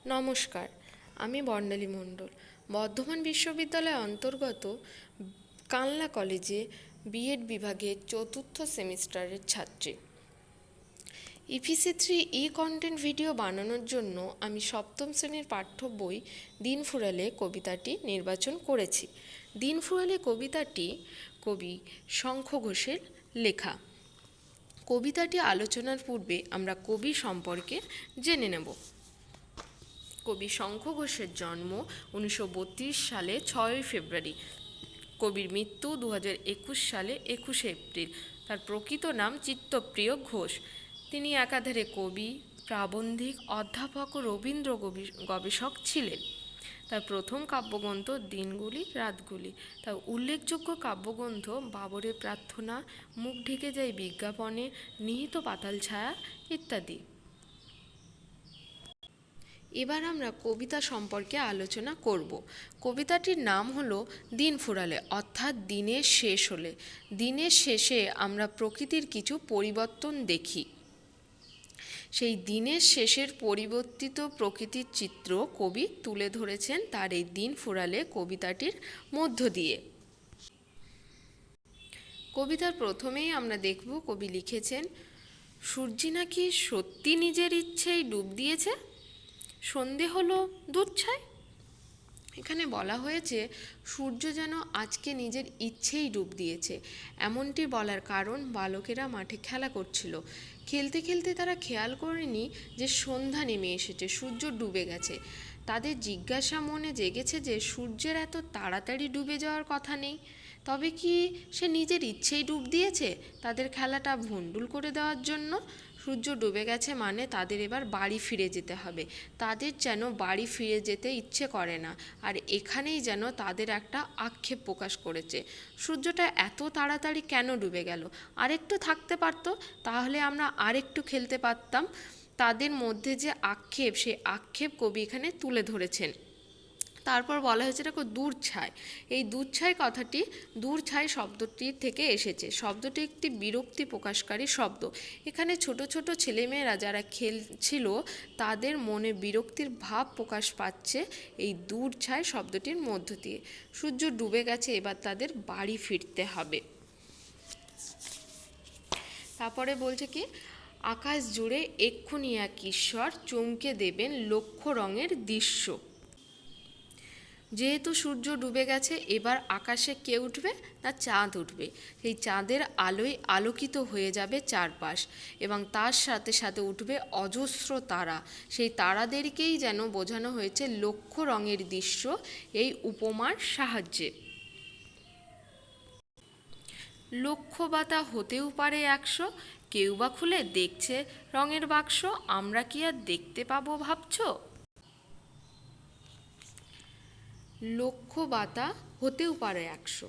নমস্কার, আমি বর্ণালী মণ্ডল, বর্ধমান বিশ্ববিদ্যালয়ের অন্তর্গত কালনা কলেজে বিএড বিভাগের চতুর্থ সেমিস্টারের ছাত্রী। ইপিসি 3 ই কন্টেন্ট ভিডিও বানানোর জন্য আমি সপ্তম শ্রেণীর পাঠ্য বই দিন ফুরালে কবিতাটি নির্বাচন করেছি। দিন ফুরালে কবিতাটি কবি শঙ্খ ঘোষের লেখা। কবিতাটি আলোচনার পূর্বে আমরা কবি সম্পর্কে জেনে নেব। কবি শঙ্খ ঘোষের জন্ম 1932 সালে 6 ফেব্রুয়ারি। কবির মৃত্যু 2021 সালে 21 এপ্রিল। তার প্রকৃত নাম চিত্তপ্রিয় ঘোষ। তিনি একাধারে কবি, প্রাবন্ধিক, অধ্যাপক ও রবীন্দ্র গবেষক ছিলেন। তার প্রথম কাব্যগ্রন্থ দিনগুলি রাতগুলি। তার উল্লেখযোগ্য কাব্যগ্রন্থ বাবরের প্রার্থনা, মুখ ঢেকে যায় বিজ্ঞাপনে, নিহিত পাতাল ছায়া ইত্যাদি। এবার আমরা কবিতা সম্পর্কে আলোচনা করব। কবিতাটির নাম হলো দিন ফুরালে, অর্থাৎ দিনের শেষ হলে। দিনের শেষে আমরা প্রকৃতির কিছু পরিবর্তন দেখি। সেই দিনের শেষের পরিবর্তিত প্রকৃতির চিত্র কবি তুলে ধরেছেন তার এই দিন ফুরালে কবিতাটির মধ্য দিয়ে। কবিতার প্রথমেই আমরা দেখব কবি লিখেছেন, সূর্যি নাকি সত্যি নিজের ইচ্ছেই ডুব দিয়েছে, সন্ধে হলো দুধ ছাই। এখানে বলা হয়েছে সূর্য যেন আজকে নিজের ইচ্ছেই ডুব দিয়েছে। এমনটি বলার কারণ বালকেরা মাঠে খেলা করছিল। খেলতে খেলতে তারা খেয়াল করেনি যে সন্ধ্যা নেমে এসেছে, সূর্য ডুবে গেছে। তাদের জিজ্ঞাসা মনে জেগেছে যে সূর্যের এত তাড়াতাড়ি ডুবে যাওয়ার কথা নেই, তবে কি সে নিজের ইচ্ছেই ডুব দিয়েছে তাদের খেলাটা ভণ্ডুল করে দেওয়ার জন্য? সূর্য ডুবে গেছে মানে তাদের এবার বাড়ি ফিরে যেতে হবে। তাদের যেন বাড়ি ফিরে যেতে ইচ্ছে করে না, আর এখানেই যেন তাদের একটা আক্ষেপ প্রকাশ করেছে। সূর্যটা এত তাড়াতাড়ি কেন ডুবে গেল? আরেকটু থাকতে পারতো, তাহলে আমরা আরেকটু খেলতে পারতাম। তাদের মধ্যে যে আক্ষেপ, সেই আক্ষেপ কবি এখানে তুলে ধরেছেন। তারপর বলা হয়েছে দেখো দূর ছাই। এই দূর ছাই কথাটি দূর ছাই শব্দটি থেকে এসেছে। শব্দটি একটি বিরক্তি প্রকাশকারী শব্দ। এখানে ছোট ছোট ছেলেমেয়েরা যারা খেলছিল তাদের মনে বিরক্তির ভাব প্রকাশ পাচ্ছে এই দূর ছাই শব্দটির মধ্য দিয়ে। সূর্য ডুবে গেছে, এবার তাদের বাড়ি ফিরতে হবে। তারপরে বলছে কি, আকাশ জুড়ে এক্ষুনি এক ঈশ্বর চমকে দেবেন লক্ষ রঙের দৃশ্য। যেহেতু সূর্য ডুবে গেছে, এবার আকাশে কে উঠবে না চাঁদ উঠবে। সেই চাঁদের আলোয় আলোকিত হয়ে যাবে চারপাশ, এবং তার সাথে সাথে উঠবে অজস্র তারা। সেই তারাদেরকেই যেন বোঝানো হয়েছে লক্ষ রঙের দৃশ্য এই উপমার সাহায্যে। লক্ষ বাতা হতেও পারে 100, কেউ বা খুলে দেখছে রঙের বাক্স, আমরা কি আর দেখতে পাবো ভাবছো? লক্ষ বাতা হতেও পারে 100।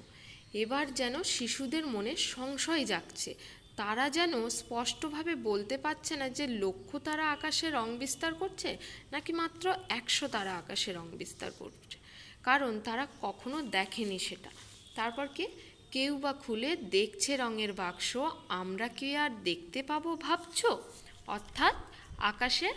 এবার যেন শিশুদের মনে সংশয় জাগছে। তারা যেন স্পষ্টভাবে বলতে পারছে না যে লক্ষ তারা আকাশে রং বিস্তার করছে নাকি মাত্র 100 তারা আকাশে রং বিস্তার করছে, কারণ তারা কখনো দেখেনি সেটা। তারপর কি, কেউ বা খুলে দেখছে রঙের বাক্স, আমরা কি আর দেখতে পাবো ভাবছো? অর্থাৎ আকাশে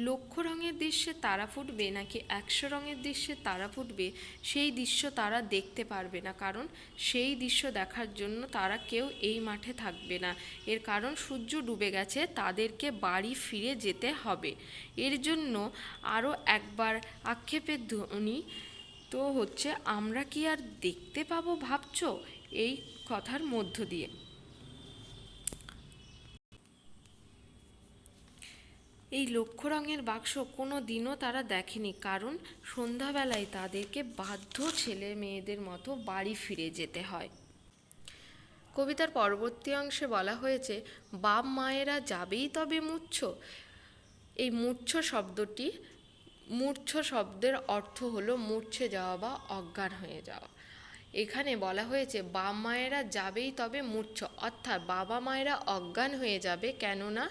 লক্ষ রঙের দৃশ্যে তারা ফুটবে নাকি 100 রঙের দৃশ্যে তারা ফুটবে, সেই দৃশ্য তারা দেখতে পারবে না, কারণ সেই দৃশ্য দেখার জন্য তারা কেউ এই মাঠে থাকবে না। এর কারণ সূর্য ডুবে গেছে, তাদেরকে বাড়ি ফিরে যেতে হবে। এর জন্য আরও একবার আক্ষেপের ধ্বনি তো হচ্ছে, আমরা কি আর দেখতে পাবো ভাবছো, এই কথার মধ্য দিয়ে। এই লক্ষ রঙের বাক্স কোনো দিনও তারা দেখেনি, কারণ সন্ধ্যাবেলায় তাদেরকে বাধ্য ছেলে মেয়েদের মতো বাড়ি ফিরে যেতে হয়। কবিতার পরবর্তী অংশে বলা হয়েছে, বাপ মায়েরা যাবেই তবে মূর্ছ। এই মূর্ছ শব্দের অর্থ হলো মূর্ছে যাওয়া বা অজ্ঞান হয়ে যাওয়া। এখানে বলা হয়েছে বাবা মায়েরা যাবেই তবে মূর্ছ, অর্থাৎ বাবা মায়েরা অজ্ঞান হয়ে যাবে। কেননা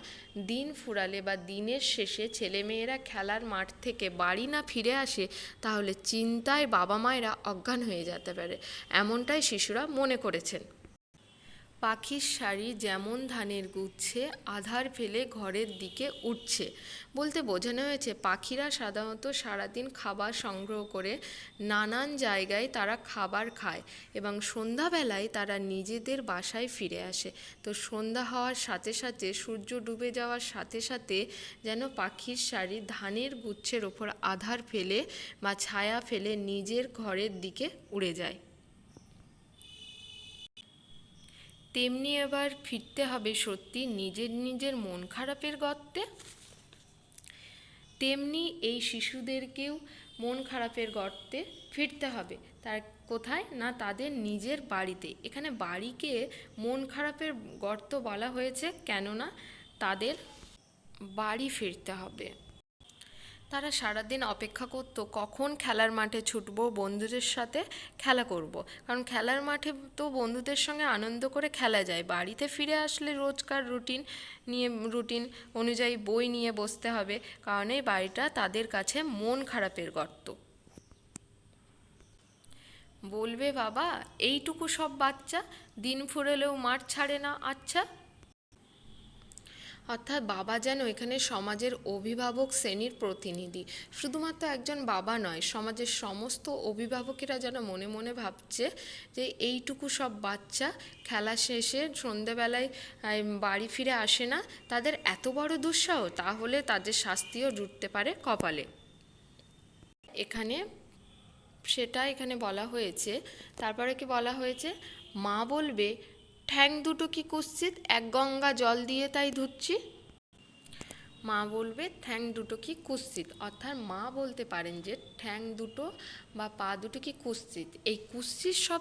দিন ফুরালে বা দিনের শেষে ছেলেমেয়েরা খেলার মাঠ থেকে বাড়ি না ফিরে আসে, তাহলে চিন্তায় বাবা মায়েরা অজ্ঞান হয়ে যেতে পারে, এমনটাই শিশুরা মনে করেছেন। পাখির শাড়ি যেমন ধানের গুচ্ছে আধার ফেলে ঘরের দিকে উঠছে বলতে বোঝানো হয়েছে পাখিরা সাধারণত সারাদিন খাবার সংগ্রহ করে নানান জায়গায় তারা খাবার খায় এবং সন্ধ্যাবেলায় তারা নিজেদের বাসায় ফিরে আসে। তো সন্ধ্যা হওয়ার সাথে সাথে সূর্য ডুবে যাওয়ার সাথে সাথে যেন পাখির শাড়ি ধানের গুচ্ছের ওপর আধার ফেলে বা ছায়া ফেলে নিজের ঘরের দিকে উড়ে যায়। তেমনি এবার ফিরতে হবে সত্যি নিজের নিজের মন খারাপের গর্তে। তেমনি এই শিশুদেরকেও মন খারাপের গর্তে ফিরতে হবে। তার কোথায় না তাদের নিজের বাড়িতে। এখানে বাড়িকে মন খারাপের গর্ত বলা হয়েছে কেননা তাদের বাড়ি ফিরতে হবে। তারা সারাদিন অপেক্ষা করত কখন খেলার মাঠে ছুটবো, বন্ধুদের সাথে খেলা করব। কারণ খেলার মাঠে তো বন্ধুদের সঙ্গে আনন্দ করে খেলা যায়, বাড়িতে ফিরে আসলে রোজকার রুটিন অনুযায়ী বই নিয়ে বসতে হবে, কারণ এই বাড়িটা তাদের কাছে মন খারাপের গর্ত। বলবে বাবা এইটুকু সব বাচ্চা দিন ফুরলেও মাঠ ছাড়ে না। আচ্ছা, অর্থাৎ বাবা যেন এখানে সমাজের অভিভাবক শ্রেণীর প্রতিনিধি। শুধুমাত্র একজন বাবা নয়, সমাজের সমস্ত অভিভাবকেরা যেন মনে মনে ভাবছে যে এইটুকু সব বাচ্চা খেলা শেষে সন্ধেবেলায় বাড়ি ফিরে আসে না, তাদের এত বড় দুঃসাহস, তাহলে তাদের শাস্তিও জুটতে পারে কপালে। এখানে বলা হয়েছে। তারপরে কি বলা হয়েছে, মা বলবে ঠ্যাং দুটো কি কুৎসিত, এক গঙ্গা জল দিয়ে তাই ধুচ্ছি। মা বলবে ঠ্যাং দুটো কি কুৎসিত, অর্থাৎ মা বলতে পারেন যে ঠ্যাং দুটো বা পা দুটো কি কুৎসিত। এই কুৎসিত শব্দ